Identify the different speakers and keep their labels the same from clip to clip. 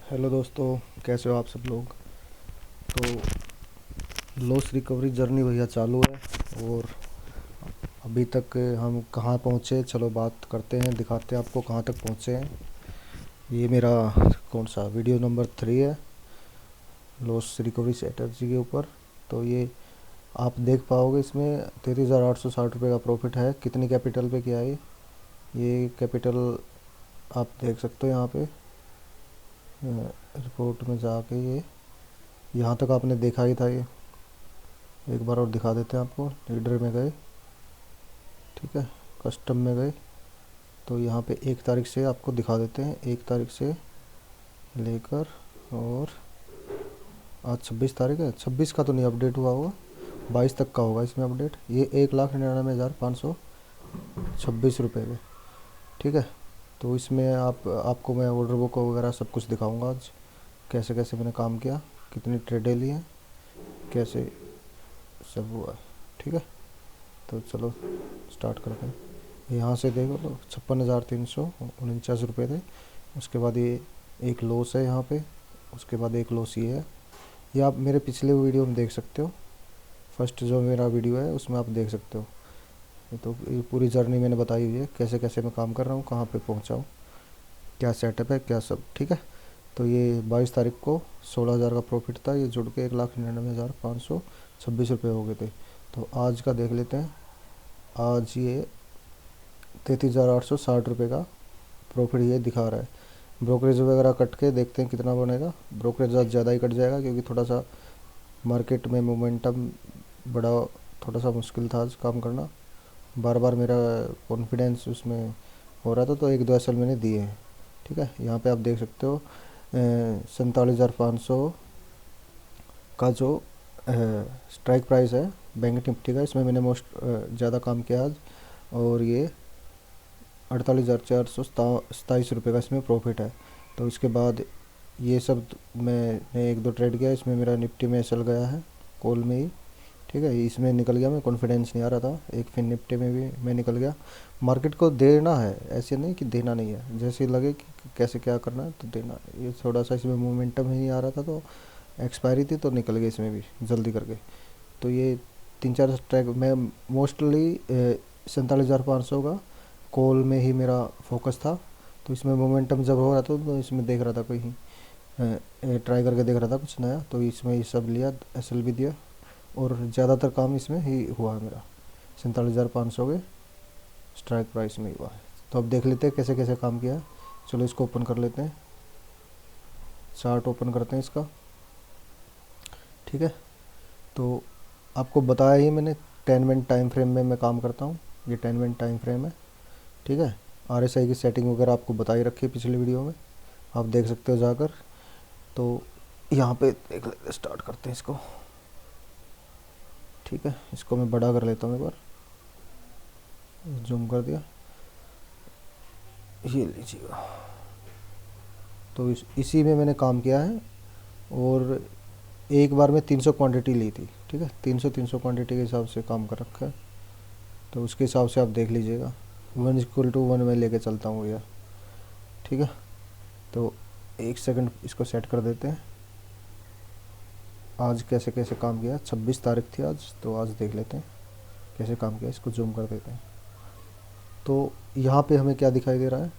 Speaker 1: Hello दोस्तों, कैसे हो आप सब लोग। तो लॉस रिकवरी जर्नी भैया चालू है। और अभी तक हम कहाँ पहुँचे, चलो बात करते हैं, दिखाते हैं आपको कहाँ तक पहुँचे हैं। ये मेरा कौन सा वीडियो नंबर 3 है लॉस रिकवरी स्ट्रेटजी के ऊपर। तो ये आप देख पाओगे, इसमें 33,860 रुपये का प्रॉफिट है। कितनी कैपिटल पे किया है ये कैपिटल आप देख सकते हो यहाँ पे रिपोर्ट में जाके। ये यहाँ तक आपने देखा ही था। ये एक बार और दिखा देते हैं आपको। लीडर में गए, ठीक है, कस्टम में गए तो यहाँ पे 1 तारीख से आपको दिखा देते हैं। 1 तारीख से लेकर और आज 26 तारीख है। 26 का तो नहीं अपडेट हुआ होगा, 22 तक का होगा इसमें अपडेट। ये 1,99,526 रुपये में, ठीक है। तो इसमें आपको मैं ऑर्डर बुक वगैरह सब कुछ दिखाऊंगा आज, कैसे कैसे मैंने काम किया, कितनी ट्रेडें ली हैं, कैसे सब हुआ है, ठीक है। तो चलो स्टार्ट करते हैं। यहाँ से देखो तो 56,349 रुपये थे। उसके बाद ये एक लॉस है यहाँ पे। उसके बाद एक लॉस ये है। ये आप मेरे पिछले वीडियो में देख सकते हो। फर्स्ट जो मेरा वीडियो है उसमें आप देख सकते हो। ये पूरी जर्नी मैंने बताई हुई है, कैसे कैसे मैं काम कर रहा हूँ, कहाँ पे पहुँचा हूँ, क्या सेटअप है, क्या सब, ठीक है। तो ये 22 तारीख को 16,000 का प्रॉफिट था। ये जुड़ के 1,99,526 रुपये हो गए थे। तो आज का देख लेते हैं। आज ये 33,860 रुपये का प्रॉफिट ये दिखा रहा है। ब्रोकरेज वगैरह कट के देखते हैं कितना बनेगा। ब्रोकरेज आज ज़्यादा ही कट जाएगा क्योंकि थोड़ा सा मार्केट में मोमेंटम बड़ा, थोड़ा सा मुश्किल था आज काम करना। बार बार मेरा कॉन्फिडेंस उसमें हो रहा था, तो 1-2 एसएल मैंने दिए हैं, ठीक है। यहाँ पे आप देख सकते हो 47,500 का जो स्ट्राइक प्राइस है बैंक निफ्टी का, इसमें मैंने मोस्ट ज़्यादा काम किया आज। और ये 48,427 रुपये का इसमें प्रॉफिट है। तो इसके बाद ये सब मैंने 1-2 ट्रेड किया। इसमें मेरा निफ्टी में एसएल गया है कॉल में ही, ठीक है। इसमें निकल गया, मैं कॉन्फिडेंस नहीं आ रहा था। एक फिन निफ्टी में भी मैं निकल गया। मार्केट को देना है, ऐसे नहीं कि देना नहीं है, जैसे लगे कि कैसे क्या करना है तो देना है। ये थोड़ा सा इसमें मोमेंटम ही नहीं आ रहा था, तो एक्सपायरी थी तो निकल गए इसमें भी जल्दी करके। तो ये 3-4 स्ट्राइक मैं मोस्टली 47,500 का कॉल में ही मेरा फोकस था। तो इसमें मोमेंटम जब हो रहा था तो इसमें देख रहा था कहीं ट्राई करके देख रहा था कुछ नया, तो इसमें ये सब लिया, एसएल भी दिया। और ज़्यादातर काम इसमें ही हुआ है मेरा। 47,500 के स्ट्राइक प्राइस में ही हुआ है। तो अब देख लेते हैं कैसे कैसे काम किया है। चलो इसको ओपन कर लेते हैं, चार्ट ओपन करते हैं इसका, ठीक है। तो आपको बताया ही मैंने 10 मिनट टाइम फ्रेम में मैं काम करता हूँ। ये 10 मिनट टाइम फ्रेम है, ठीक है। आरएसआई की सेटिंग वगैरह आपको बताई रखी है पिछले वीडियो में, आप देख सकते हो जाकर। तो यहाँ पे देख लेते, स्टार्ट करते हैं इसको, ठीक है। इसको मैं बड़ा कर लेता हूँ, एक बार जूम कर दिया, ये लीजिएगा। तो इसी में मैंने काम किया है। और एक बार में 300 क्वांटिटी ली थी, ठीक है। 300 क्वांटिटी के हिसाब से काम कर रखा है। तो उसके हिसाब से आप देख लीजिएगा। 1:1 में लेके चलता हूँ भैया, ठीक है। तो 1 सेकंड इसको सेट कर देते हैं। आज कैसे कैसे काम किया, 26 तारीख थी आज, तो आज देख लेते हैं कैसे काम किया। इसको जूम कर देते हैं। तो यहाँ पे हमें क्या दिखाई दे रहा है,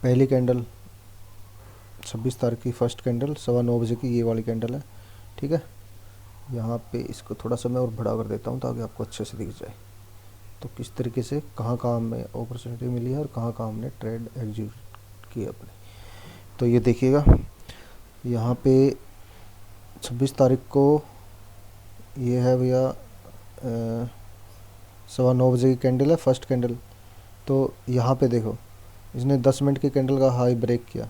Speaker 1: पहली कैंडल 26 तारीख की फर्स्ट कैंडल 9:15 बजे की, ये वाली कैंडल है, ठीक है। यहाँ पे इसको थोड़ा सा मैं और बड़ा कर देता हूँ ताकि आपको अच्छे से दिख जाए। तो किस तरीके से कहाँ कहाँ हमें अपॉर्चुनिटी मिली है और कहाँ कहाँ हमने ट्रेड एग्जीक्यूट की अपनी। तो ये देखिएगा, यहाँ पे 26 तारीख को ये है भैया 9:15 की कैंडल है, फर्स्ट कैंडल। तो यहाँ पे देखो, इसने 10 मिनट की कैंडल का हाई ब्रेक किया,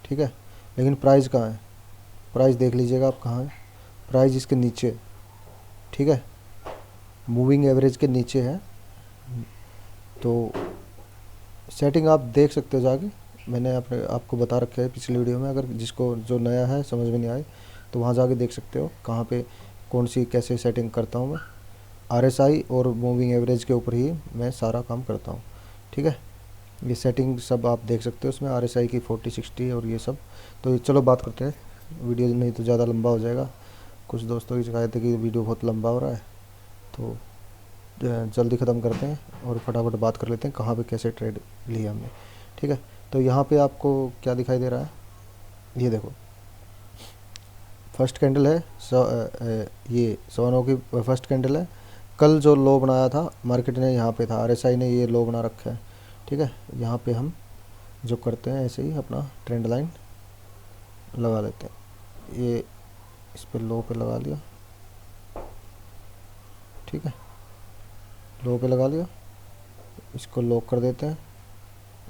Speaker 1: ठीक है। लेकिन प्राइस कहाँ है, प्राइस देख लीजिएगा आप कहाँ है। प्राइस इसके नीचे, ठीक है, मूविंग एवरेज के नीचे है। तो सेटिंग आप देख सकते हो जाके, मैंने आपको बता रखा है पिछली वीडियो में। अगर जिसको जो नया है समझ में नहीं आए तो वहाँ जाके देख सकते हो कहाँ पे कौन सी कैसे सेटिंग करता हूँ मैं। आरएसआई और मूविंग एवरेज के ऊपर ही मैं सारा काम करता हूँ, ठीक है। ये सेटिंग सब आप देख सकते हो उसमें, RSI की 40-60 और ये सब। तो चलो बात करते हैं, वीडियो नहीं तो ज़्यादा लंबा हो जाएगा। कुछ दोस्तों की शिकायत है कि वीडियो बहुत लंबा हो रहा है, तो जल्दी ख़त्म करते हैं और फटाफट बात कर लेते हैं कहाँ पे कैसे ट्रेड लिया हमने। ठीक है, तो यहाँ पे आपको क्या दिखाई दे रहा है, ये देखो फर्स्ट कैंडल है, ये 109 की फर्स्ट कैंडल है। कल जो लो बनाया था मार्केट ने, यहाँ पे था, RSI ने ये लो बना रखा है। ठीक है, यहाँ पे हम जो करते हैं ऐसे ही अपना ट्रेंड लाइन लगा लेते हैं, ये इस पे लो पे लगा लिया। ठीक है, लो पे लगा लिया, इसको लॉक कर देते हैं।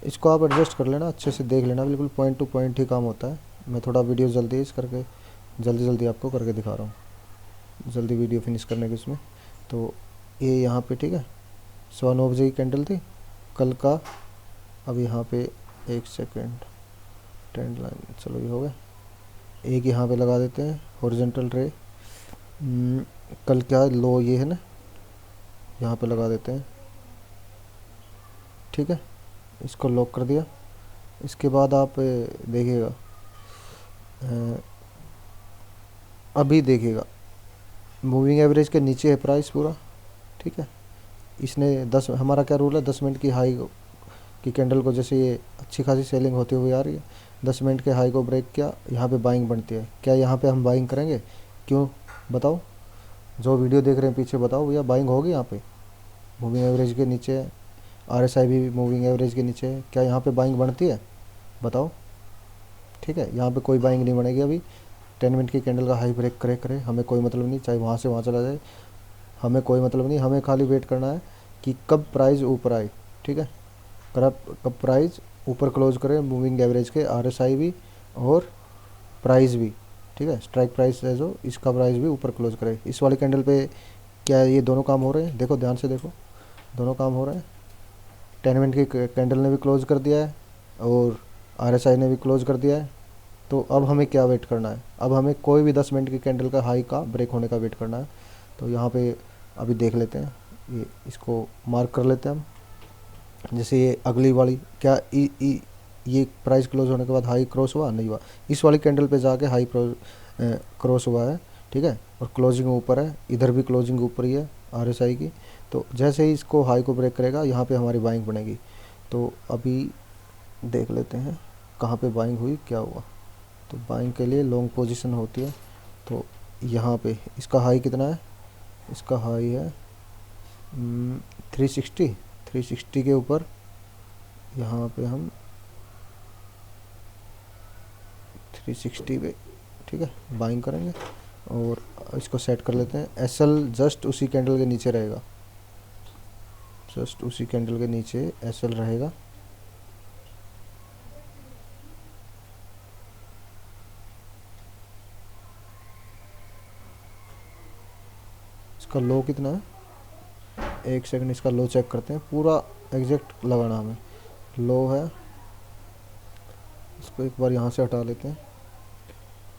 Speaker 1: इसको आप एडजस्ट कर लेना, अच्छे से देख लेना, बिल्कुल पॉइंट टू पॉइंट ही काम होता है। मैं थोड़ा वीडियो जल्दी इस करके जल्दी आपको करके दिखा रहा हूँ, जल्दी वीडियो फिनिश करने की इसमें। तो ये यहाँ पे ठीक है 109 बजे की कैंडल थी कल का। अब यहाँ पे एक सेकेंड, ट्रेंड लाइन, चलो ये हो गया। एक यहाँ पे लगा देते हैं हॉरिजॉन्टल रे, कल क्या लो ये है ना, यहाँ पे लगा देते हैं। ठीक है, इसको लॉक कर दिया। इसके बाद आप देखिएगा, अभी देखिएगा मूविंग एवरेज के नीचे है प्राइस पूरा। ठीक है, इसने 10, हमारा क्या रूल है, 10 मिनट की हाई की कैंडल को, जैसे ये अच्छी खासी सेलिंग होती हुई आ रही है, 10 मिनट के हाई को ब्रेक किया, यहाँ पे बाइंग बनती है। क्या यहाँ पे हम बाइंग करेंगे? क्यों बताओ, जो वीडियो देख रहे हैं पीछे बताओ भैया, बाइंग होगी यहाँ पे? मूविंग एवरेज के नीचे है, RSI भी मूविंग एवरेज के नीचे है, क्या यहाँ पे बाइंग बनती है? बताओ। ठीक है, यहाँ पे कोई बाइंग नहीं बनेगी अभी। 10 मिनट की कैंडल का हाई ब्रेक करे हमें कोई मतलब नहीं, चाहे वहाँ से वहाँ चला जाए, हमें कोई मतलब नहीं। हमें खाली वेट करना है कि कब प्राइस ऊपर आए। ठीक है, कब प्राइस ऊपर क्लोज करे मूविंग एवरेज के, RSI भी और प्राइस भी। ठीक है, स्ट्राइक प्राइस है जो, इसका प्राइस भी ऊपर क्लोज करे। इस वाली कैंडल पे क्या ये दोनों काम हो रहे हैं? देखो ध्यान से देखो, दोनों काम हो रहे हैं। 10 मिनट की कैंडल ने भी क्लोज कर दिया है और RSI ने भी क्लोज कर दिया है। तो अब हमें क्या वेट करना है? अब हमें कोई भी 10 मिनट की कैंडल का हाई का ब्रेक होने का वेट करना है। तो यहाँ पे अभी देख लेते हैं, ये इसको मार्क कर लेते हैं हम। जैसे ये अगली वाली क्या ये प्राइस क्लोज होने के बाद हाई क्रॉस हुआ? नहीं हुआ। इस वाली कैंडल पे जाके हाई क्रॉस हुआ है। ठीक है, और क्लोजिंग ऊपर है, इधर भी क्लोजिंग ऊपर ही है RSI की। तो जैसे ही इसको हाई को ब्रेक करेगा यहाँ पे हमारी बाइंग बनेगी। तो अभी देख लेते हैं कहाँ पे बाइंग हुई, क्या हुआ। तो बाइंग के लिए लॉन्ग पोजीशन होती है। तो यहाँ पे इसका हाई कितना है? इसका हाई है 360 के ऊपर। यहाँ पे हम 360 पे ठीक है बाइंग करेंगे और इसको सेट कर लेते हैं। SL जस्ट उसी कैंडल के नीचे रहेगा, जस्ट उसी कैंडल के नीचे SL रहेगा। इसका लो कितना है? एक सेकंड, इसका लो चेक करते हैं, पूरा एग्जैक्ट लगाना हमें। लो है, इसको एक बार यहाँ से हटा लेते हैं।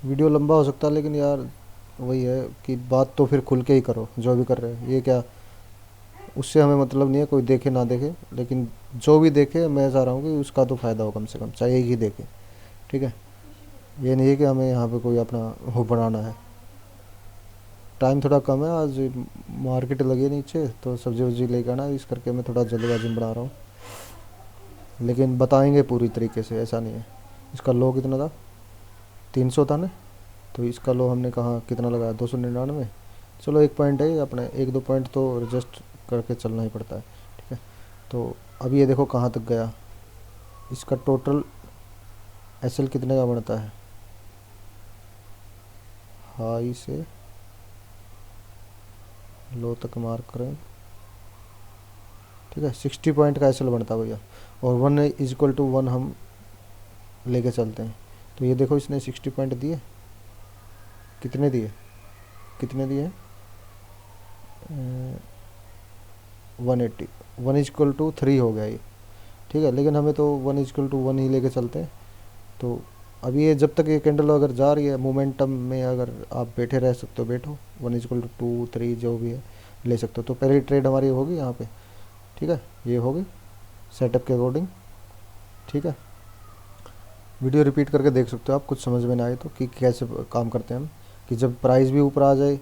Speaker 1: वीडियो लंबा हो सकता है लेकिन यार वही है कि बात तो फिर खुल के ही करो, जो भी कर रहे हो। ये क्या, उससे हमें मतलब नहीं है कोई देखे ना देखे, लेकिन जो भी देखे मैं चाह रहा हूँ कि उसका तो फ़ायदा हो कम से कम, चाहे एक ही देखे। ठीक है, ये नहीं है कि हमें यहाँ पे कोई अपना वो बनाना है। टाइम थोड़ा कम है आज, मार्केट लगी है नीचे, तो सब्जी वब्जी लेकर आना, इस करके मैं थोड़ा जल्दबाजी में बना रहा हूँ। लेकिन बताएंगे पूरी तरीके से, ऐसा नहीं है। इसका लो कितना था? 300 था ना, तो इसका लो हमने कहा कितना लगाया? 299। चलो एक पॉइंट है अपने, एक दो पॉइंट तो एडजस्ट करके चलना ही पड़ता है। ठीक है, तो अब ये देखो कहाँ तक गया। इसका टोटल SL कितने का बनता है? हाई से लो तक मार्क करें। ठीक है, 60 पॉइंट का SL बनता है भैया, और 1 = 1 हम लेके चलते हैं। तो ये देखो इसने 60 पॉइंट दिए, कितने दिए, कितने दिए? 180, 1 = 3 हो गया ये। ठीक है, लेकिन हमें तो 1 = 1 ही लेके चलते हैं। तो अभी ये जब तक ये कैंडल अगर जा रही है मोमेंटम में, अगर आप बैठे रह सकते हो बैठो, 1 = 2 3 जो भी है ले सकते हो। तो पहली ट्रेड हमारी होगी यहाँ पे। ठीक है, ये होगी सेटअप के अकॉर्डिंग। ठीक है, वीडियो रिपीट करके देख सकते हो आप, कुछ समझ में ना आए तो कि कैसे काम करते हैं हम। कि जब प्राइस भी ऊपर आ जाए,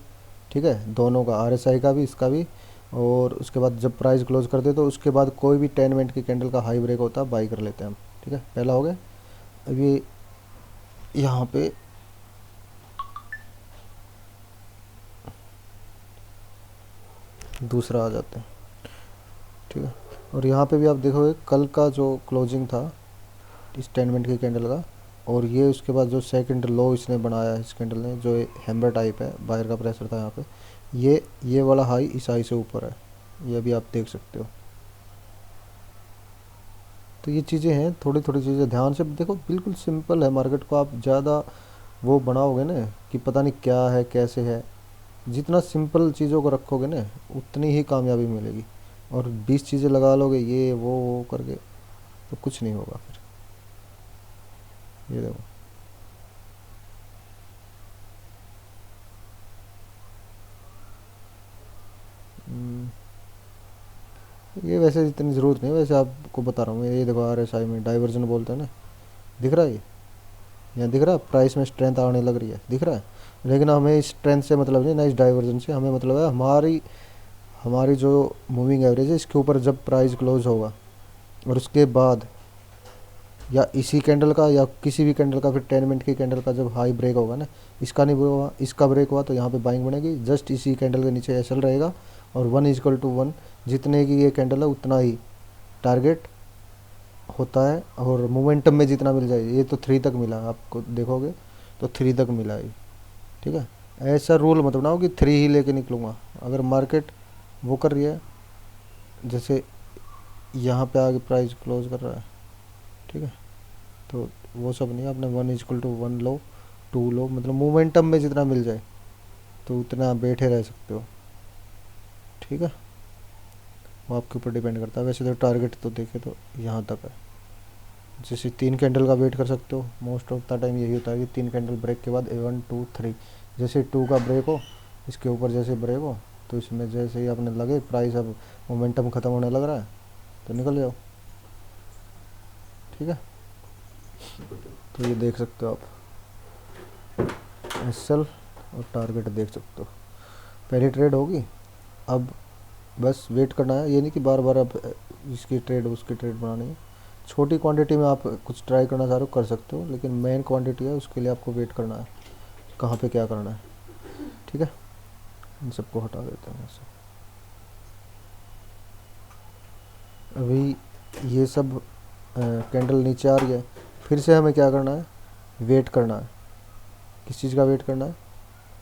Speaker 1: ठीक है, दोनों का, आरएसआई का भी इसका भी, और उसके बाद जब प्राइस क्लोज कर दे तो उसके बाद कोई भी 10 मिनट की कैंडल का हाई ब्रेक होता है बाई कर लेते हैं हम। ठीक है, पहला हो गया। अब ये यहाँ पे दूसरा आ जाते हैं। ठीक है, और यहाँ पे भी आप देखोगे कल का जो क्लोजिंग था इस 10 मिनट की कैंडल का, और ये उसके बाद जो सेकंड लो इसने बनाया है इस कैंडल ने, जो हैमर टाइप है, बाहर का प्रेशर था यहाँ पे, ये वाला हाई इस हाई से ऊपर है, ये भी आप देख सकते हो। तो ये चीज़ें हैं, थोड़ी थोड़ी चीज़ें ध्यान से देखो, बिल्कुल सिंपल है। मार्केट को आप ज़्यादा वो बनाओगे ना कि पता नहीं क्या है कैसे है, जितना सिंपल चीज़ों को रखोगे ना उतनी ही कामयाबी मिलेगी। और 20 चीज़ें लगा लोगे ये वो करके तो कुछ नहीं होगा फिर। ये देखो, ये वैसे इतनी ज़रूरत नहीं है, वैसे आपको बता रहा हूँ मैं। ये देखो आरएसआई में डाइवर्जन बोलते हैं ना, दिख रहा है ये, यहाँ दिख रहा है, प्राइस में स्ट्रेंथ आने लग रही है, दिख रहा है। लेकिन हमें इस स्ट्रेंथ से मतलब नहीं ना, इस डाइवर्जन से हमें मतलब है हमारी हमारी जो मूविंग एवरेज है इसके ऊपर जब प्राइस क्लोज होगा, और उसके बाद या इसी कैंडल का या किसी भी कैंडल का फिर 10 मिनट की कैंडल का जब हाई ब्रेक होगा ना, इसका नहीं हुआ, इसका ब्रेक हुआ तो यहाँ पे बाइंग बनेगी, जस्ट इसी कैंडल के नीचे एसएल रहेगा, और 1 = 1, जितने की ये कैंडल है उतना ही टारगेट होता है। और मोमेंटम में जितना मिल जाए, ये तो 3 तक मिला है, आपको देखोगे तो 3 तक मिला है। ठीक है, ऐसा रूल मत बनाओ कि 3 ही लेके निकलूँगा। अगर मार्केट वो कर रही है, जैसे यहाँ पे आगे प्राइस क्लोज कर रहा है, ठीक है, तो वो सब नहीं, आपने 1 = 1 लो, 2 लो, मतलब मोमेंटम में जितना मिल जाए तो उतना बैठे रह सकते हो। ठीक है, वो आपके ऊपर डिपेंड करता है। वैसे तो टारगेट तो देखे तो यहाँ तक है, जैसे 3 कैंडल का वेट कर सकते हो। मोस्ट ऑफ द टाइम यही होता है कि 3 कैंडल ब्रेक के बाद 1 2 3, जैसे 2 का ब्रेक हो, इसके ऊपर जैसे ब्रेक हो तो इसमें जैसे ही आपने लगे प्राइस अब मोमेंटम ख़त्म होने लग रहा है तो निकल जाओ। ठीक है, तो ये देख सकते हो आप, एसएल और टारगेट देख सकते हो। पहली ट्रेड होगी, अब बस वेट करना है, ये नहीं कि बार बार अब इसकी ट्रेड उसकी ट्रेड बनानी है। छोटी क्वांटिटी में आप कुछ ट्राई करना चाह रहे हो कर सकते हो, लेकिन मेन क्वांटिटी है उसके लिए आपको वेट करना है, कहाँ पे क्या करना है। ठीक है, इन सबको हटा देते हैं ऐसे। अभी ये सब कैंडल नीचे आ रही है, फिर से हमें क्या करना है, वेट करना है। किस चीज़ का वेट करना है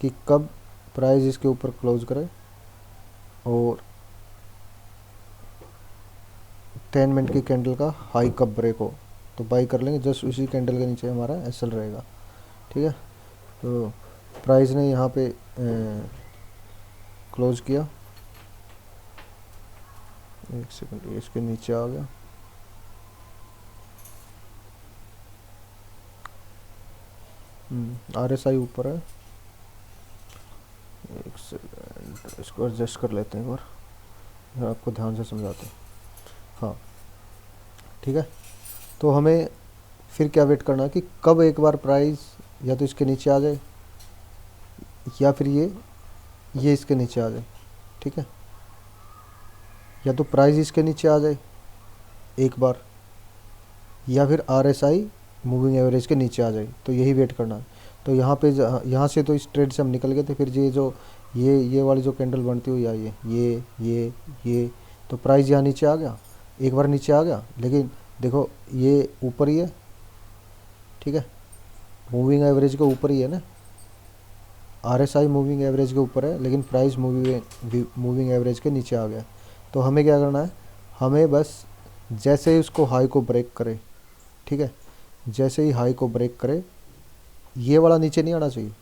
Speaker 1: कि कब प्राइस इसके ऊपर क्लोज करे और 10 मिनट की कैंडल का हाई कब ब्रेक हो तो बाई कर लेंगे। जस्ट उसी कैंडल के नीचे हमारा एसएल रहेगा। ठीक है, तो प्राइस ने यहाँ पे क्लोज किया, एक सेकंड, इसके नीचे आ गया, आरएसआई ऊपर है, एक सेकंड इसको एडजस्ट कर लेते हैं एक बार, आपको ध्यान से समझाते हैं। हाँ, ठीक है, तो हमें फिर क्या वेट करना है कि कब एक बार प्राइस या तो इसके नीचे आ जाए या फिर ये इसके नीचे आ जाए। ठीक है, या तो प्राइस इसके नीचे आ जाए एक बार, या फिर आरएसआई मूविंग एवरेज के नीचे आ जाए, तो यही वेट करना है। तो यहाँ पे यहाँ से तो इस ट्रेड से हम निकल गए थे, फिर ये जो ये वाली जो कैंडल बनती हुई आई है, ये तो प्राइस यहाँ नीचे आ गया, एक बार नीचे आ गया, लेकिन देखो ये ऊपर ही है। ठीक है, मूविंग एवरेज के ऊपर ही है ना, आरएसआई मूविंग एवरेज के ऊपर है, लेकिन प्राइस मूविंग एवरेज के नीचे आ गया। तो हमें क्या करना है, हमें बस जैसे ही उसको हाई को ब्रेक करे, ठीक है, जैसे ही हाई को ब्रेक करे, ये वाला नीचे नहीं आना चाहिए।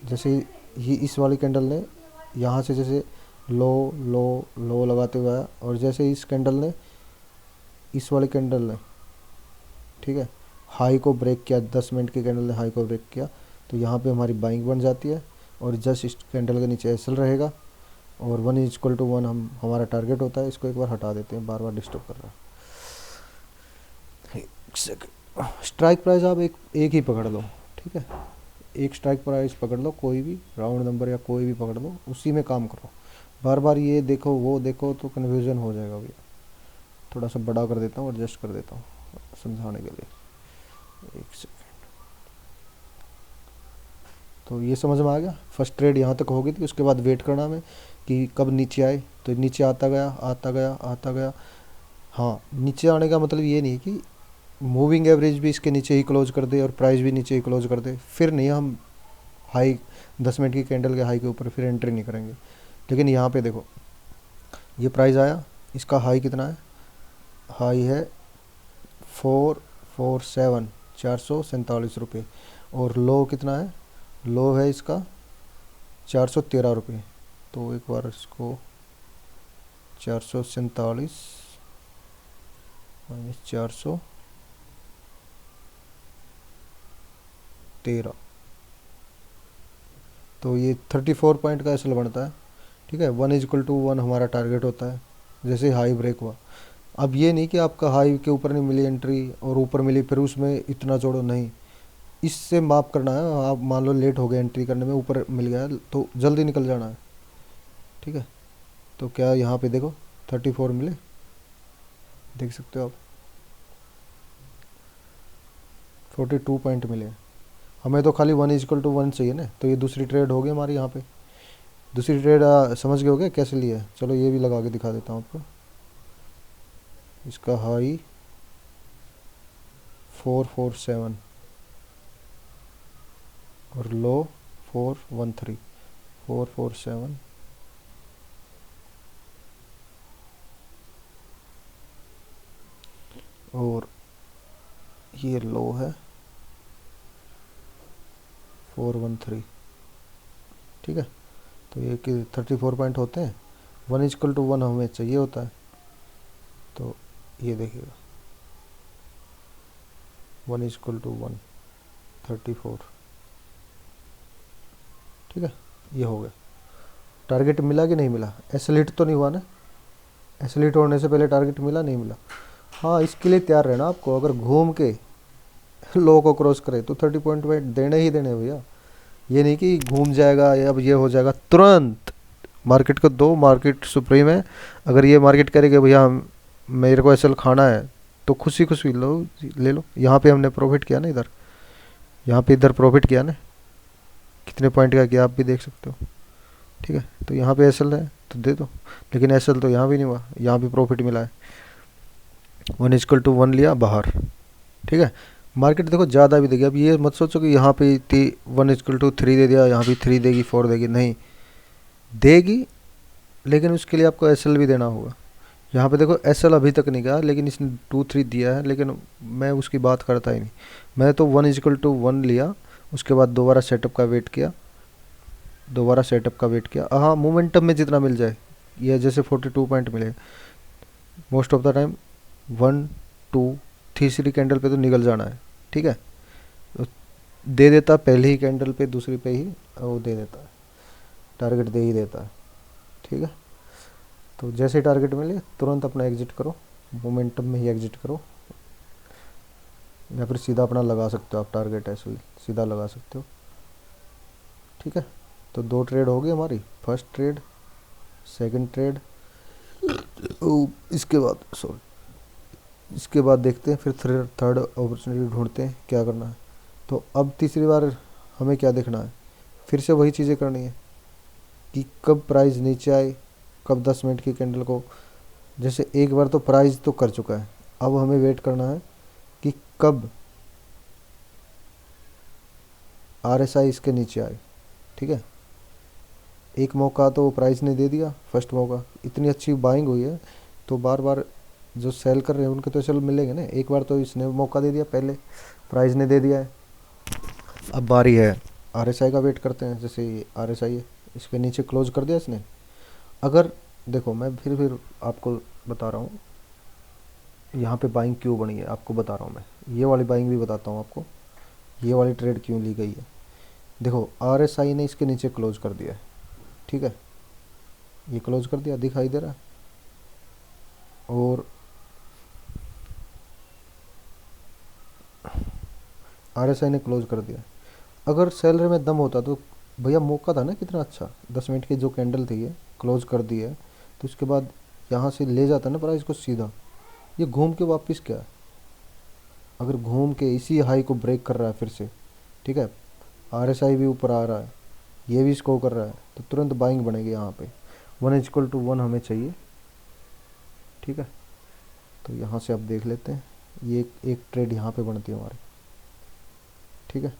Speaker 1: जैसे ही इस वाली कैंडल ने यहाँ से जैसे लो लो लो लगाते हुए आया, और जैसे इस कैंडल ने इस वाली कैंडल ने, ठीक है, हाई को ब्रेक किया, 10 मिनट की कैंडल ने हाई को ब्रेक किया, तो यहाँ पे हमारी बाइंग बन जाती है, और जस्ट इस कैंडल के नीचे एसएल रहेगा, और 1 = 1 हमारा टारगेट होता है। इसको एक बार हटा देते हैं, बार बार डिस्टर्ब कर रहा है। एक सेकंड, स्ट्राइक प्राइस आप एक एक ही पकड़ लो, ठीक है, एक स्ट्राइक प्राइस पकड़ लो, कोई भी राउंड नंबर या कोई भी पकड़ लो, उसी में काम करो। बार बार ये देखो वो देखो तो कन्फ्यूज़न हो जाएगा भैया। थोड़ा सा बड़ा कर देता हूँ, एडजस्ट कर देता हूँ समझाने के लिए। एक सेकंड, तो ये समझ में आ गया। फर्स्ट ट्रेड यहाँ तक हो गई थी, उसके बाद वेट करना हमें कि कब नीचे आए, तो नीचे आता गया आता गया आता गया। हाँ, नीचे आने का मतलब ये नहीं कि मूविंग एवरेज भी इसके नीचे ही क्लोज कर दे और प्राइस भी नीचे ही क्लोज कर दे, फिर नहीं हम हाई 10 मिनट की कैंडल के हाई के ऊपर फिर एंट्री नहीं करेंगे। लेकिन यहाँ पे देखो, ये प्राइस आया, इसका हाई कितना है, हाई है 447, 447 रुपये, और लो कितना है, लो है इसका 413 रुपये। तो एक बार इसको 447 माइनस 413, तो ये 34 पॉइंट का एसएल बनता है, ठीक है। 1 = 1 हमारा टारगेट होता है जैसे हाई ब्रेक हुआ। अब ये नहीं कि आपका हाई के ऊपर नहीं मिली एंट्री और ऊपर मिली फिर उसमें इतना जोड़ो, नहीं, इससे माप करना है। आप मान लो लेट हो गए एंट्री करने में, ऊपर मिल गया तो जल्दी निकल जाना है, ठीक है। तो क्या यहाँ पे देखो 34 मिले, देख सकते हो आप, 42 पॉइंट मिले। हमें तो खाली 1 = 1 चाहिए ना, तो ये दूसरी ट्रेड होगी हमारी। यहाँ पे दूसरी ट्रेड समझ गए हो गया कैसे लिया है। चलो ये भी लगा के दिखा देता हूँ आपको। इसका हाई 447 और लो 413, 447 और ये लो है 413, ठीक है। तो ये कि 34 पॉइंट होते हैं, 1 = 1 हमें चाहिए होता है। तो ये देखिएगा 1 = 1, 34, ठीक है। ये हो गया। टारगेट मिला कि नहीं मिला, एसलेट तो नहीं हुआ ना, एसलेट होने से पहले टारगेट मिला नहीं मिला। हाँ, इसके लिए तैयार रहना आपको। अगर घूम के लो को क्रॉस करे तो 30 पॉइंट देने ही देने भैया। ये नहीं कि घूम जाएगा या अब ये हो जाएगा, तुरंत मार्केट को दो। मार्केट सुप्रीम है, अगर ये मार्केट करेगा भैया मेरे को एसएल खाना है तो खुशी खुशी लो, ले लो। यहाँ पे हमने प्रॉफिट किया ना, इधर यहाँ पे इधर प्रॉफिट किया ना, कितने पॉइंट का किया आप भी देख सकते हो, ठीक है। तो यहाँ पे एसएल है तो दे दो, लेकिन एसएल तो यहाँ भी नहीं हुआ, यहाँ भी प्रॉफिट मिला है। 1 = 1 लिया बाहर, ठीक है। मार्केट देखो ज़्यादा भी देगी। अब ये मत सोचो कि यहाँ पे 1 = 3 दे दिया, यहाँ भी 3 देगी 4 देगी, नहीं देगी, लेकिन उसके लिए आपको एसएल भी देना होगा। यहाँ पे देखो एसएल अभी तक नहीं गया, लेकिन इसने 2-3 दिया है, लेकिन मैं उसकी बात करता ही नहीं। मैं तो 1 = 1 लिया, उसके बाद दोबारा सेटअप का वेट किया, दोबारा सेटअप का वेट किया। हाँ, मोमेंटम में जितना मिल जाए, ये जैसे 42 पॉइंट मिले, मोस्ट ऑफ द टाइम 1 2 तीसरी कैंडल पे तो निकल जाना है, ठीक है। तो दे देता पहले ही कैंडल पे, दूसरी पे ही वो दे देता है, टारगेट दे ही देता है, ठीक है। तो जैसे ही टारगेट मिले तुरंत अपना एग्जिट करो, मोमेंटम में ही एग्जिट करो, या फिर सीधा अपना लगा सकते हो आप टारगेट, ऐसे ही सीधा लगा सकते हो, ठीक है। तो 2 ट्रेड हो गई हमारी, फर्स्ट ट्रेड, सेकंड ट्रेड, इसके बाद इसके बाद देखते हैं फिर थर्ड अपॉर्चुनिटी ढूंढते हैं क्या करना है। तो अब तीसरी बार हमें क्या देखना है, फिर से वही चीज़ें करनी है कि कब प्राइस नीचे आए, कब 10 मिनट की कैंडल को, जैसे एक बार तो प्राइस तो कर चुका है, अब हमें वेट करना है कि कब आरएसआई इसके नीचे आए, ठीक है। एक मौका तो प्राइस ने दे दिया, फर्स्ट मौका, इतनी अच्छी बाइंग हुई है, तो बार बार जो सेल कर रहे हैं उनके तो चल मिलेंगे ना। एक बार तो इसने मौका दे दिया, पहले प्राइस ने दे दिया है, अब बारी है आरएसआई का। वेट करते हैं, जैसे ये आरएसआई है, इसके नीचे क्लोज कर दिया इसने। अगर देखो मैं फिर आपको बता रहा हूँ यहाँ पे बाइंग क्यों बनी है, आपको बता रहा हूँ मैं, ये वाली बाइंग भी बताता हूँ आपको, ये वाली ट्रेड क्यों ली गई है। देखो आरएसआई ने इसके नीचे क्लोज कर दिया है, ठीक है, ये क्लोज कर दिया, दिखाई दे रहा है। और आरएसआई ने क्लोज कर दिया। अगर सेलर में दम होता तो भैया मौका था ना कितना अच्छा, 10 मिनट की जो कैंडल थी ये क्लोज कर दी है, तो उसके बाद यहाँ से ले जाता ना प्राइस को सीधा। ये घूम के वापस क्या है, अगर घूम के इसी हाई को ब्रेक कर रहा है फिर से, ठीक है, आरएसआई भी ऊपर आ रहा है, ये भी इसको कर रहा है, तो तुरंत बाइंग बनेगी यहाँ पे। 1 = 1 हमें चाहिए, ठीक है। तो यहाँ से अब देख लेते हैं, ये एक ट्रेड यहाँ पे बनती है हमारी, ठीक है।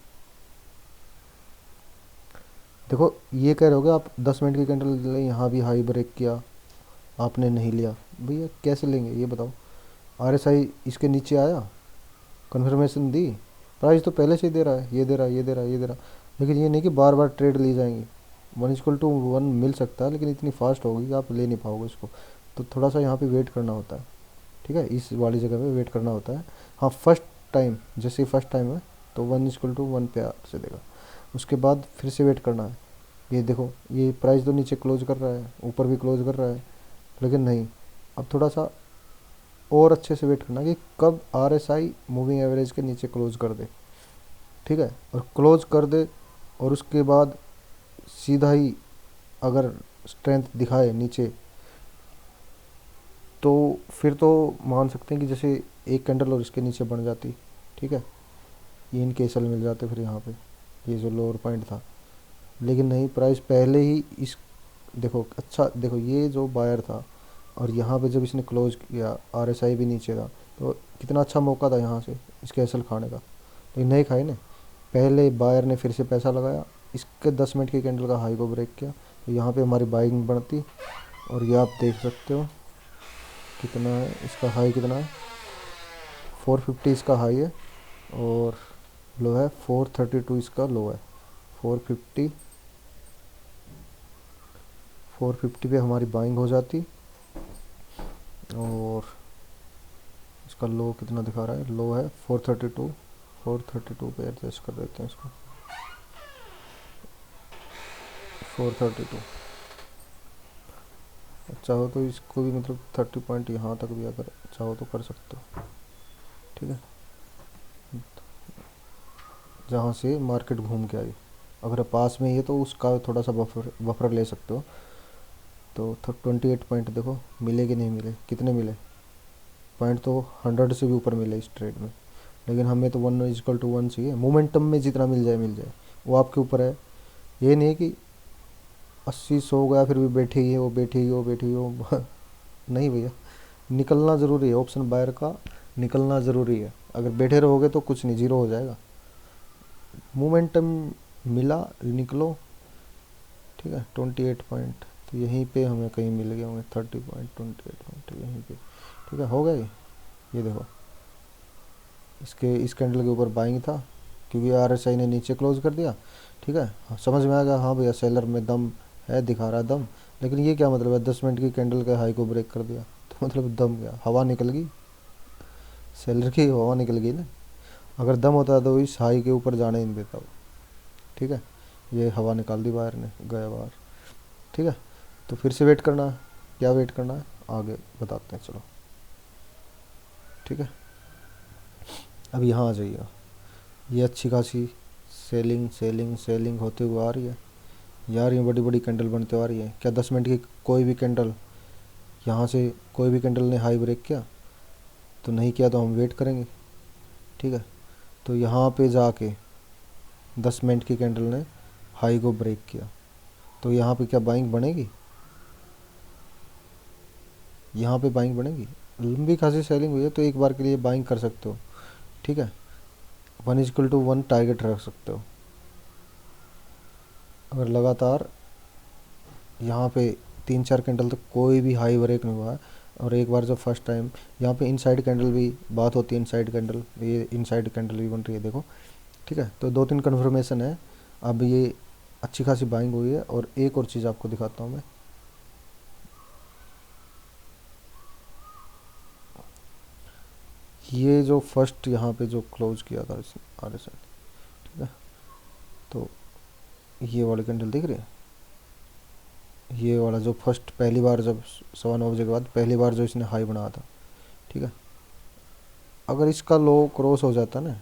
Speaker 1: देखो ये कह रहे होगे आप 10 मिनट की कैंडल यहाँ भी हाई ब्रेक किया, आपने नहीं लिया, भैया कैसे लेंगे ये बताओ। आरएसआई इसके नीचे आया, कन्फर्मेशन दी, प्राइस तो पहले से ही दे रहा है, ये दे रहा है, ये दे रहा है, ये दे रहा है, लेकिन ये नहीं कि बार बार ट्रेड ली जाएंगी। 1 = 1 मिल सकता है, लेकिन इतनी फास्ट होगी कि आप ले नहीं पाओगे इसको, तो थोड़ा सा यहाँ पे वेट करना होता है, ठीक है, इस वाली जगह पे वेट करना होता है। हाँ फर्स्ट टाइम, जैसे ही फर्स्ट टाइम है तो 1 = 1 पे से देगा, उसके बाद फिर से वेट करना है। ये देखो ये प्राइस तो नीचे क्लोज कर रहा है, ऊपर भी क्लोज कर रहा है, लेकिन नहीं, अब थोड़ा सा और अच्छे से वेट करना कि कब आरएसआई मूविंग एवरेज के नीचे क्लोज कर दे, ठीक है, और क्लोज कर दे और उसके बाद सीधा ही अगर स्ट्रेंथ दिखाए नीचे, तो फिर तो मान सकते हैं कि जैसे एक कैंडल और इसके नीचे बन जाती, ठीक है, ये इनके एसल मिल जाते फिर यहाँ पे, ये जो लोअर पॉइंट था, लेकिन नहीं, प्राइस पहले ही इस, देखो अच्छा देखो ये जो बायर था और यहाँ पे जब इसने क्लोज किया आरएसआई भी नीचे था, तो कितना अच्छा मौका था यहाँ से इसके एसल खाने का, तो नहीं खाए ना, पहले बायर ने फिर से पैसा लगाया, इसके 10 मिनट की कैंडल का हाई को ब्रेक किया, तो यहाँ पे हमारी बाइंग बढ़ती। और ये आप देख सकते हो कितना है इसका हाई, कितना है 450 इसका हाई है, और लो है 432 इसका लो है। 450 450 पे हमारी बाइंग हो जाती, और इसका लो कितना दिखा रहा है, लो है 432, 432 पे एडजस्ट कर देते हैं इसको, 432। चाहो तो इसको भी मतलब 30 पॉइंट यहाँ तक भी अगर चाहो तो कर सकते हो, ठीक है, जहाँ से मार्केट घूम के आई। अगर पास में ही है तो उसका थोड़ा सा बफर बफर ले सकते हो। तो 28 पॉइंट देखो मिले कि नहीं मिले, कितने मिले पॉइंट, तो 100 से भी ऊपर मिले इस ट्रेड में, लेकिन हमें तो 1 = 1 चाहिए। मोमेंटम में जितना मिल जाए वो आपके ऊपर है। ये नहीं है कि 80 सो गया फिर भी बैठी ही है, वो बैठी ही, वो बैठी ही हो नहीं भैया, निकलना ज़रूरी है, ऑप्शन बायर का निकलना ज़रूरी है। अगर बैठे रहोगे तो कुछ नहीं, जीरो हो जाएगा। मोमेंटम मिला, निकलो, ठीक है। 28 पॉइंट तो यहीं पे हमें कहीं मिल गए होंगे, 30 पॉइंट 28 पॉइंट यहीं पे, ठीक है, हो गए। ये देखो इसके इस कैंडल के ऊपर बाइंग था, क्योंकि आरएसआई ने नीचे क्लोज कर दिया, ठीक है। हाँ, समझ में आ गया, हाँ भैया सेलर में दम है, दिखा रहा है दम, लेकिन ये क्या मतलब है, 10 मिनट की कैंडल के हाई को ब्रेक कर दिया, तो मतलब दम गया, हवा निकल गई, सेलर की हवा निकल गई ना। अगर दम होता तो इस हाई के ऊपर जाने ही नहीं देता वो, ठीक है। ये हवा निकाल दी बाहर ने, गया बाहर, ठीक है। तो फिर से वेट करना है, क्या वेट करना है आगे बताते हैं, चलो, ठीक है। अब यहाँ आ जाइएगा, ये अच्छी खासी सेलिंग सेलिंग सेलिंग होते हुए आ रही है यार, ये बड़ी बड़ी कैंडल बनते आ रही है। क्या 10 मिनट की कोई भी कैंडल, यहाँ से कोई भी कैंडल ने हाई ब्रेक किया तो नहीं किया तो हम वेट करेंगे, ठीक है। तो यहाँ पे जाके 10 मिनट की कैंडल ने हाई को ब्रेक किया, तो यहाँ पे क्या बाइंग बनेगी, यहाँ पे बाइंग बनेगी। लंबी खासी सेलिंग हुई है तो एक बार के लिए बाइंग कर सकते हो, ठीक है। 1 = 1 टारगेट रख सकते हो। अगर लगातार यहाँ पे 3-4 कैंडल तक कोई भी हाई ब्रेक नहीं हुआ है, और एक बार जब फर्स्ट टाइम यहाँ पे इनसाइड कैंडल भी बात होती है, इनसाइड कैंडल, ये इनसाइड कैंडल भी बन रही है देखो, ठीक है। तो 2-3 कन्फर्मेशन है, अब ये अच्छी खासी बाइंग हुई है। और एक और चीज़ आपको दिखाता हूँ मैं, ये जो फर्स्ट यहाँ पे जो क्लोज किया था आरएसआई, ठीक है, तो ये वाली कैंडल दिख रही है, ये वाला जो फर्स्ट पहली बार जब 9:15 के बाद पहली बार जो इसने हाई बनाया था, ठीक है। अगर इसका लो क्रॉस हो जाता ना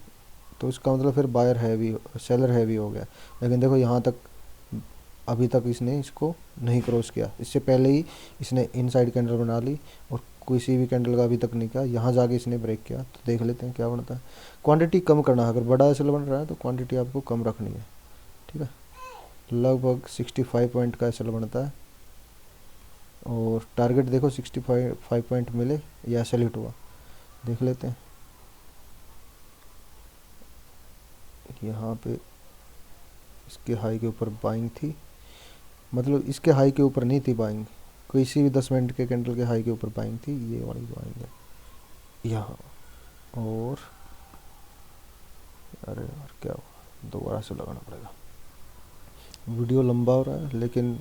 Speaker 1: तो इसका मतलब फिर बायर हैवी, सेलर हैवी हो गया। लेकिन देखो यहाँ तक अभी तक इसने इसको नहीं क्रॉस किया, इससे पहले ही इसने इनसाइड कैंडल बना ली और किसी भी कैंडल का अभी तक नहीं किया, यहाँ जाके इसने ब्रेक किया। तो देख लेते हैं क्या बनता है। क्वांटिटी कम करना है, अगर बड़ा एसएल बन रहा है तो क्वांटिटी आपको कम रखनी है, ठीक है। लगभग 65 पॉइंट का एसएल बनता है और टारगेट देखो 65 पॉइंट मिले या एसएल हिट हुआ, देख लेते हैं। यहाँ पे इसके हाई के ऊपर बाइंग थी, मतलब इसके हाई के ऊपर नहीं थी बाइंग, किसी भी 10 मिनट के कैंडल के हाई के ऊपर बाइंग थी, ये वाली बाइंग है यहाँ। और अरे यार क्या हुआ, दोबारा से लगाना पड़ेगा। वीडियो लंबा हो रहा है लेकिन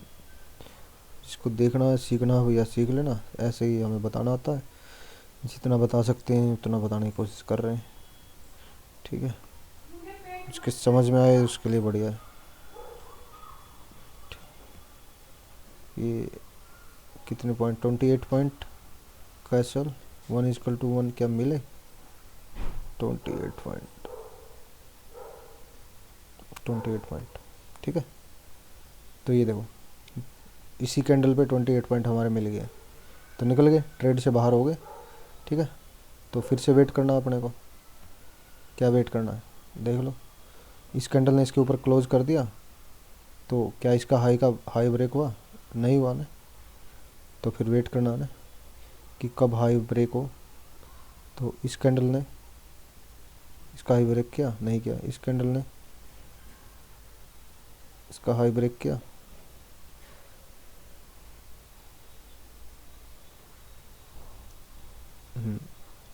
Speaker 1: इसको देखना है, सीखना है भैया, सीख लेना, ऐसे ही हमें बताना आता है। जितना बता सकते हैं उतना बताने की कोशिश कर रहे हैं, ठीक है। उसके समझ में आए उसके लिए बढ़िया है। ये कितने पॉइंट, 28 पॉइंट का एसएल, 1:1 क्या मिले, 28 पॉइंट, ठीक है। तो ये देखो इसी कैंडल पे 28 पॉइंट हमारे मिल गए, तो निकल गए, ट्रेड से बाहर हो गए, ठीक है। तो फिर से वेट करना है अपने को, क्या वेट करना है देख लो। इस कैंडल ने इसके ऊपर क्लोज कर दिया, तो क्या इसका हाई ब्रेक हुआ, नहीं हुआ ना। तो फिर वेट करना है ना कि कब हाई ब्रेक हो। तो इस कैंडल ने इसका हाई ब्रेक किया, नहीं किया, इस कैंडल ने इसका हाई ब्रेक किया,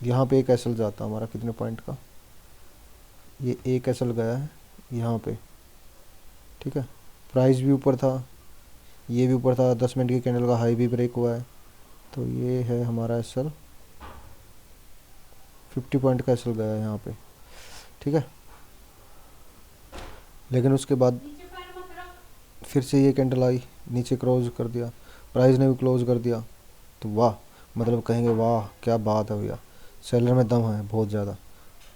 Speaker 1: यहाँ पे एक एसएल जाता हमारा कितने पॉइंट का, ये एक एसएल गया है यहाँ पे, ठीक है। प्राइस भी ऊपर था, ये भी ऊपर था, 10 मिनट की कैंडल का हाई भी ब्रेक हुआ है। तो ये है हमारा एसएल, 50 पॉइंट का एसएल गया है यहाँ पे, ठीक है। लेकिन उसके बाद फिर से ये कैंडल आई, नीचे क्लोज कर दिया, प्राइस ने भी क्लोज कर दिया। तो वाह, मतलब कहेंगे वाह क्या बात है भैया, सेलर में दम है बहुत ज़्यादा,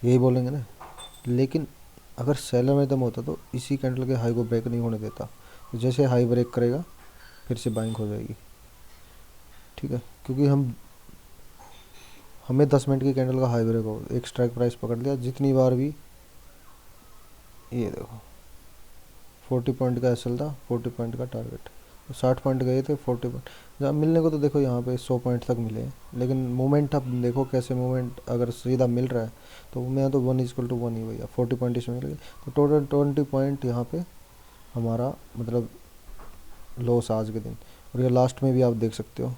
Speaker 1: यही बोलेंगे ना। लेकिन अगर सेलर में दम होता तो इसी कैंडल के हाई को ब्रेक नहीं होने देता, तो जैसे हाई ब्रेक करेगा फिर से बाइंग हो जाएगी, ठीक है। क्योंकि हमें 10 मिनट की कैंडल का हाई ब्रेक हो, एक स्ट्राइक प्राइस पकड़ लिया जितनी बार भी, ये देखो 40 पॉइंट का एसएल था, 40 पॉइंट का टारगेट, 60 पॉइंट गए थे, 40 पॉइंट जहाँ मिलने को तो देखो यहाँ पे 100 पॉइंट तक मिले हैं। लेकिन मूवमेंट आप देखो कैसे, मूवमेंट अगर सीधा मिल रहा है तो मैं तो 1:1 ही भैया, 40 पॉइंट इसमें मिल गए, तो टोटल 20 पॉइंट यहाँ पे हमारा मतलब लॉस आज के दिन। और ये लास्ट में भी आप देख सकते हो,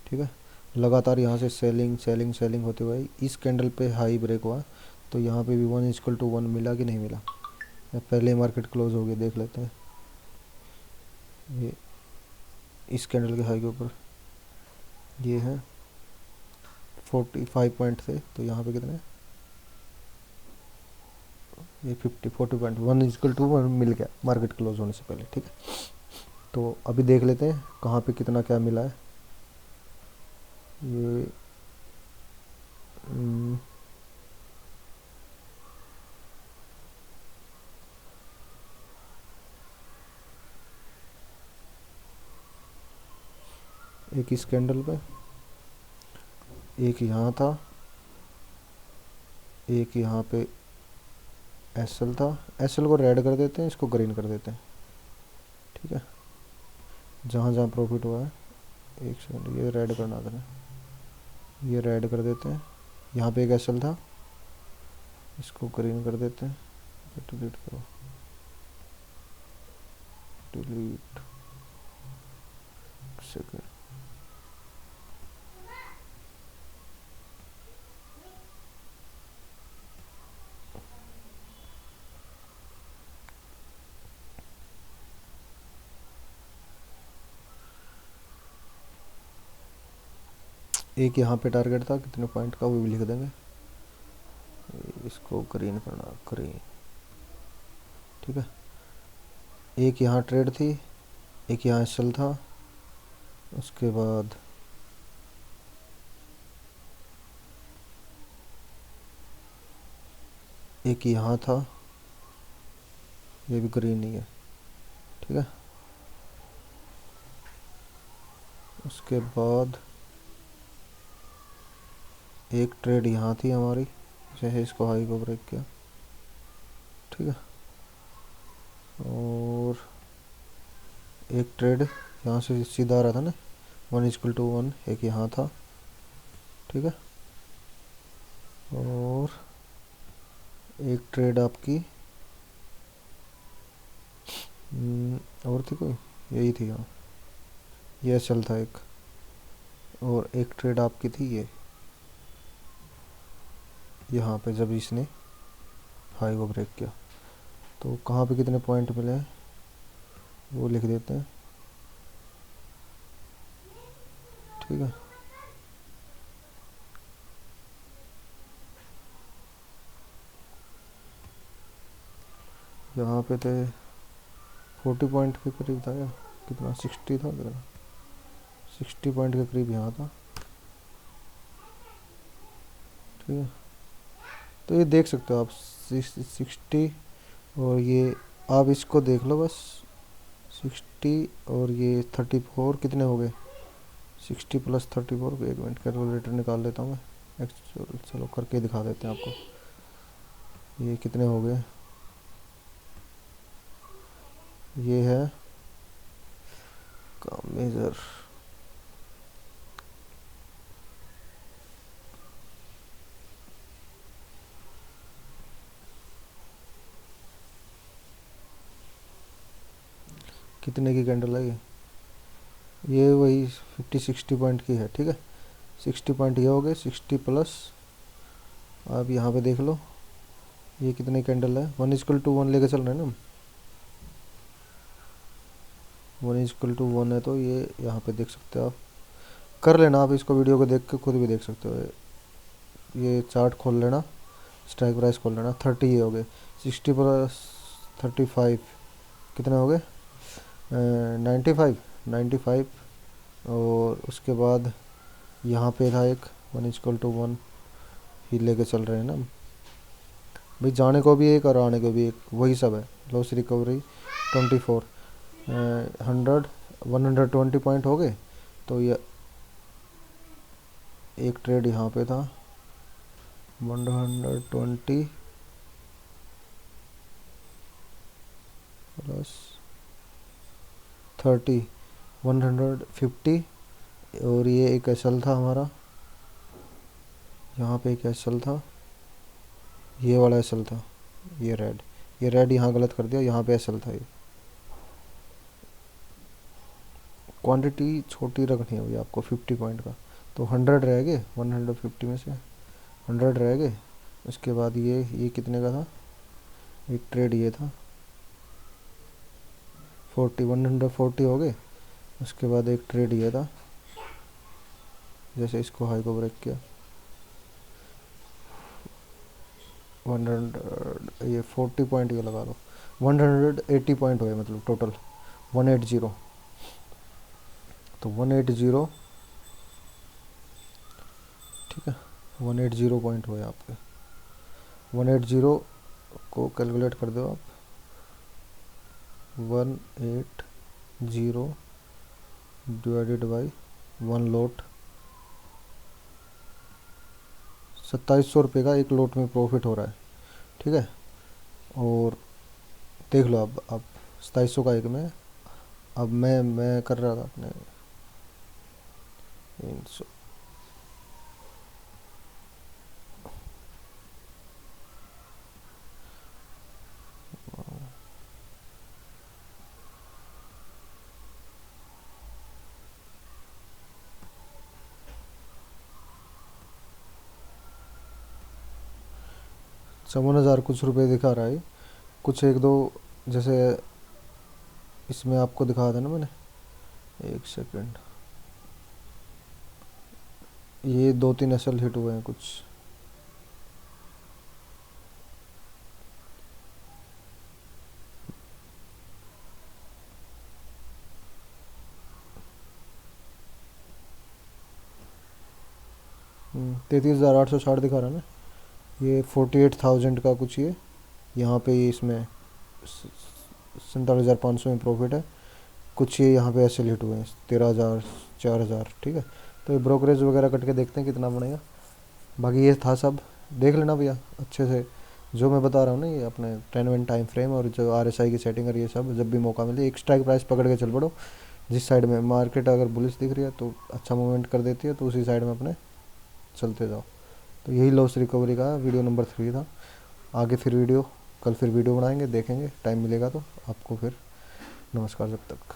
Speaker 1: ठीक है। लगातार यहाँ से सेलिंग सेलिंग सेलिंग होते हुए इस कैंडल पे हाई ब्रेक हुआ, तो यहाँ पे भी 1:1 मिला कि नहीं मिला, या पहले मार्केट क्लोज हो गया देख लेते हैं। ये इस कैंडल के हाई के ऊपर ये है 45 पॉइंट थे, तो यहाँ पे कितने, ये 40 पॉइंट, 1:1 मिल गया मार्केट क्लोज होने से पहले, ठीक है। तो अभी देख लेते हैं कहाँ पे कितना क्या मिला है। ये एक इस कैंडल पे, एक यहाँ था, एक यहाँ पे एसएल था। एसएल को रेड कर देते हैं, इसको ग्रीन कर देते हैं, ठीक है। जहाँ जहाँ प्रॉफिट हुआ है, एक सेकंड, ये रेड करना था, ये रेड कर देते हैं। यहाँ पे एक एसएल था, इसको ग्रीन कर देते हैं, डिलीट करो, डिलीट, सेकंड, एक यहाँ पे टारगेट था कितने पॉइंट का, वो भी लिख देंगे, इसको ग्रीन करना, ग्रीन, ठीक है। एक यहाँ ट्रेड थी, एक यहाँ एसएल था, उसके बाद एक यहाँ था, ये भी ग्रीन ही है, ठीक है। उसके बाद एक ट्रेड यहाँ थी हमारी, जैसे इसको हाई को ब्रेक किया, ठीक है। और एक ट्रेड यहाँ से सीधा आ रहा था ना, 1:1, एक यहाँ था, ठीक है। और एक ट्रेड आपकी और थी कोई, यही थी हाँ, ये चल था एक। और एक ट्रेड आपकी थी ये यहाँ पे, जब इसने हाई को ब्रेक किया। तो कहाँ पे कितने पॉइंट मिले हैं वो लिख देते हैं, ठीक है। यहाँ पे थे 40 पॉइंट के करीब था, या कितना 60 था, कितना 60 पॉइंट के करीब यहाँ था, ठीक है। तो ये देख सकते हो आप 60, और ये आप इसको देख लो बस, 60 और ये 34 कितने हो गए, 60 + 34, एक मिनट कैलकुलेटर निकाल लेता हूँ मैं, चलो करके दिखा देते हैं आपको, ये कितने हो गए। ये है का मेजर, कितने की कैंडल है ये वही 50-60 पॉइंट की है, ठीक है। 60 पॉइंट ये हो गए, 60 प्लस आप यहाँ पे देख लो ये कितने कैंडल है, 1:1 लेके चल रहे हैं ना, 1:1 है, तो ये यहाँ पे देख सकते हो आप, कर लेना आप इसको, वीडियो को देख के खुद भी देख सकते हो, ये चार्ट खोल लेना, स्ट्राइक प्राइस खोल लेना, 30 ये हो गए, 60 + 35 कितने हो गए, 95। और उसके बाद यहाँ पे था एक 1:1 ही लेके चल रहे हैं ना भाई, जाने को भी एक और आने को भी एक, वही सब है। लॉस रिकवरी 24, 120 पॉइंट हो गए। तो ये एक ट्रेड यहाँ पे था 120 प्लस 30, 150। और ये एक एसएल था हमारा, यहाँ पे एक एसएल था, ये वाला एसएल था, ये रेड यहाँ गलत कर दिया, यहाँ पे एसएल था। ये क्वांटिटी छोटी रखनी है भैया आपको 50 पॉइंट का, तो 100 रह गए, 150 में से 100 रह गए। उसके बाद ये कितने का था, एक ट्रेड ये था 140 हो गए। उसके बाद एक ट्रेड ये था, जैसे इसको हाई को ब्रेक किया 100, ये 40 पॉइंट ये लगा लो, 180 पॉइंट हुए, मतलब टोटल 180। तो 180, ठीक है, 180 पॉइंट हुए आपके। 180 को कैलकुलेट कर दो आप, 180 डिवाइडेड बाई 1 लोट, 2700 रुपये का एक लोट में प्रॉफिट हो रहा है, ठीक है। और देख लो अब 2700 का एक में, अब मैं कर रहा था अपने 300, चौवन हज़ार कुछ रुपए दिखा रहा है, कुछ एक दो, जैसे इसमें आपको दिखा था ना मैंने, एक सेकंड, ये 2-3 एसएल हिट हुए हैं कुछ। $33,860 दिखा रहा है ना, ये 48,000 का कुछ ये यहाँ पे इसमें 47,500 में प्रॉफिट है। कुछ ये यहाँ पे ऐसे लेट हुए हैं 13,000 4,000, ठीक है। तो ये ब्रोकरेज वगैरह कट के देखते हैं कितना बनेगा। बाकी ये था सब, देख लेना भैया अच्छे से जो मैं बता रहा हूँ ना, ये अपने 10 मिनट टाइम फ्रेम और जो RSI की सेटिंग और ये सब, जब भी मौका मिले एक स्ट्राइक प्राइस पकड़ के चल पड़ो। जिस साइड में मार्केट अगर बुलिश दिख रही है तो अच्छा मूवमेंट कर देती है, तो उसी साइड में अपने चलते जाओ। तो यही लॉस रिकवरी का वीडियो नंबर 3 था। आगे फिर वीडियो, कल फिर वीडियो बनाएंगे, देखेंगे टाइम मिलेगा तो आपको। फिर नमस्कार जब तक।